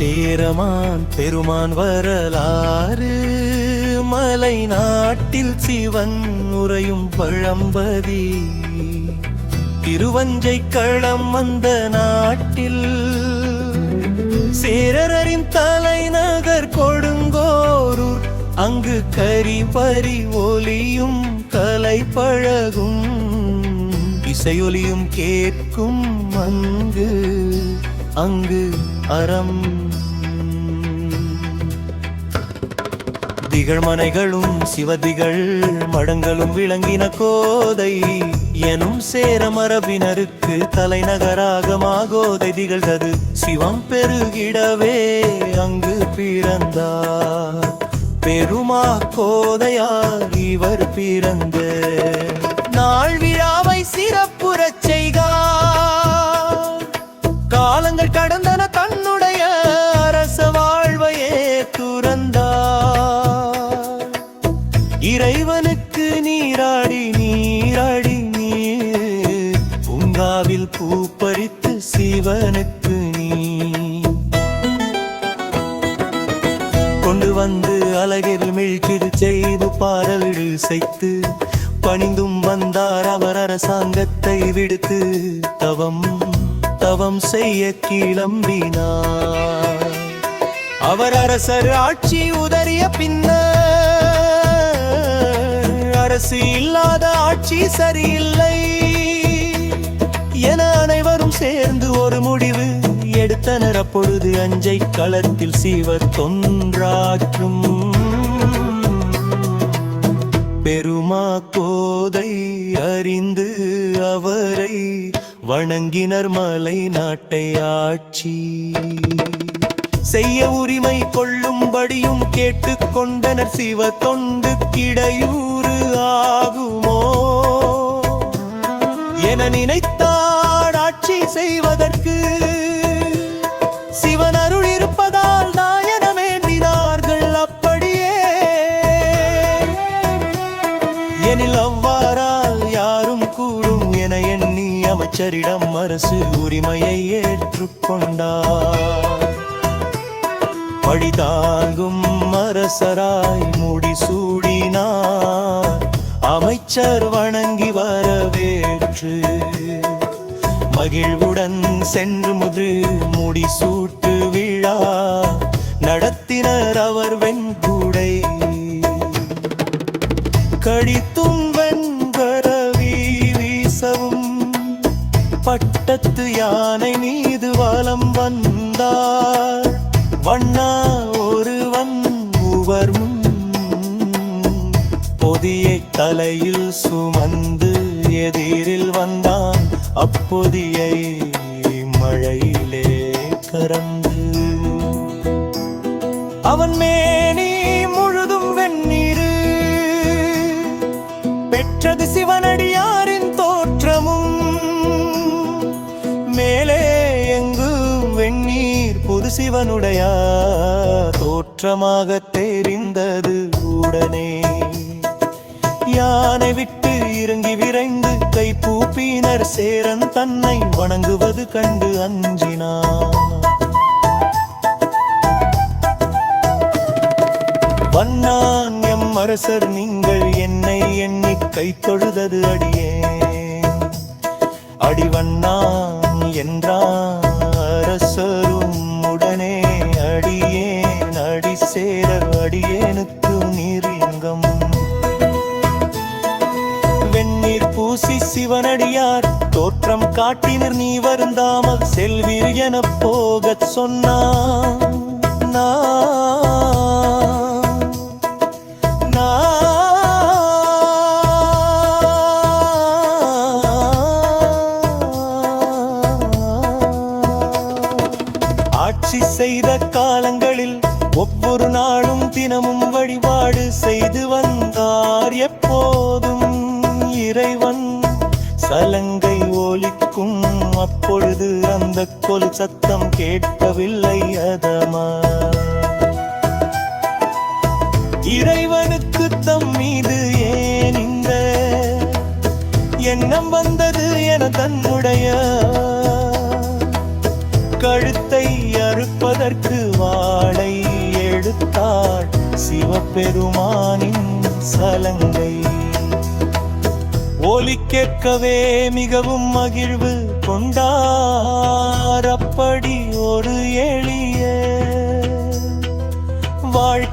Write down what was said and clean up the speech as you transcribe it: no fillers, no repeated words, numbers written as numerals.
சேரமான் பெருமான் வரலாறு மலை நாட்டில் சிவன் உறையும் பழம்பதி திருவஞ்சை களம் வந்த நாட்டில் சேரரின் தலைநகர் கொடுங்கோரூர் அங்கு கரிபரி ஒலியும் கலை பழகும் இசையொலியும் கேட்கும் அங்கு அறம் திகழ்மனைகளும் சிவதிகள் மடங்களும் விளங்கின கோதை எனும் சேர மரபினருக்கு தலைநகராக மாகோதை திகழ்ந்தது சிவம் பெருகிடவே அங்கு பிறந்தார் பெருமா கோதையார் இவர் பிறந்த நாள் விழாவை சிறப்புறச் செய்கார் காலங்கள் கடந்தன தன்னுடைய அரச வாழ்வையே துறந்தார் இறைவனுக்கு நீராடி பூங்காவில் பூ பறித்து சிவனுக்கு நீ கொண்டு வந்து அழகில் மிழ்கிடு செய்து பாரவிடு செய்து பணிந்தும் வந்தார் அவர் அரசாங்கத்தை விடுத்து தவம் செய்ய கிளம்பினார் அவர் அரசர் ஆட்சி உதறிய பின்னர் அரசு இல்லாத ஆட்சி சரியில்லை என அனைவரும் சேர்ந்து ஒரு முடிவு எடுத்தனர் அப்பொழுது அஞ்சை களத்தில் சிவர் தொன்றாற்றும் பெருமா கோதை அறிந்து அவரை வணங்கினர் மலை நாட்டை ஆட்சி செய்ய உரிமை கொள்ளும்படியும் கேட்டுக்கொண்டனர் சிவ தொண்டு கிடையூறு ஆகுமோ என நினைத்தார் ஆட்சி செய்வதற்கு சிவன் அருள் இருப்பதால் நாயன வேண்டினார்கள் அப்படியே எனில் அவ்வாறால் யாரும் கூடும் என எண்ணி அமைச்சரிடம் அரசு உரிமையை ஏற்றுக்கொண்டார் படிதாங்கும் அரசராய் முடிசூடினார் அமைச்சர் வணங்கி வரவேற்று மகிழ்வுடன் சென்று முடிசூட்டு விழா நடத்தினர் அவர் வெண்குடை கடித்தும் வெண்கரவி வீசவும் பட்டத்து யானை மீது வலம் வந்தார் வண்ணா ஒருவன் உவரும் பொதியை தலையில் சுமந்து எதிரில் வந்தான் அப்பொதியை மழையிலே கறந்து அவன் மேனி முழுதும் வெண்ணீர் பெற்றது சிவனடியாரின் தோற்றமும் மேலே எங்கும் வெண்ணீர் பொது சிவனுடைய தோற்றமாக தெரிந்தது உடனே யானை விட்டு இறங்கி விரைந்து கை பூப்பினர் சேரன் தன்னை வணங்குவது கண்டு அஞ்சினார் வண்ணான் எம் அரசர் நீங்கள் என்னை எண்ணி கை தொழுதது அடியேன் அடிவண்ணான் என்றான் அரசரும் உடனே அடியேன் அடி சேரர் அடியேனுக்கு நீர்லிங்கம் வெந்நீர் பூசி சிவனடியார் தோற்றம் காட்டினர் நீ வருந்தாமல் செல்வீர் என போகச் சொன்னான் ஆட்சி செய்த காலங்களில் ஒவ்வொரு நாளும் தினமும் வழிபாடு செய்து வந்தார் எப்போதும் இறைவன் சலங்கை ஒலிக்கும் அப்பொழுது அந்த கொல் சத்தம் கேட்கவில்லை அதமா இறைவனுக்கு தம் மீது ஏன் இந்த எண்ணம் வந்தது என தன்னுடைய கழுத்தை அறுப்பதற்கு சிவபெருமானின் சலங்கை. ஒலி கேட்கவே மிகவும் மகிழ்வு கொண்டார் அப்படி ஒரு எளிய வாழ்க்கை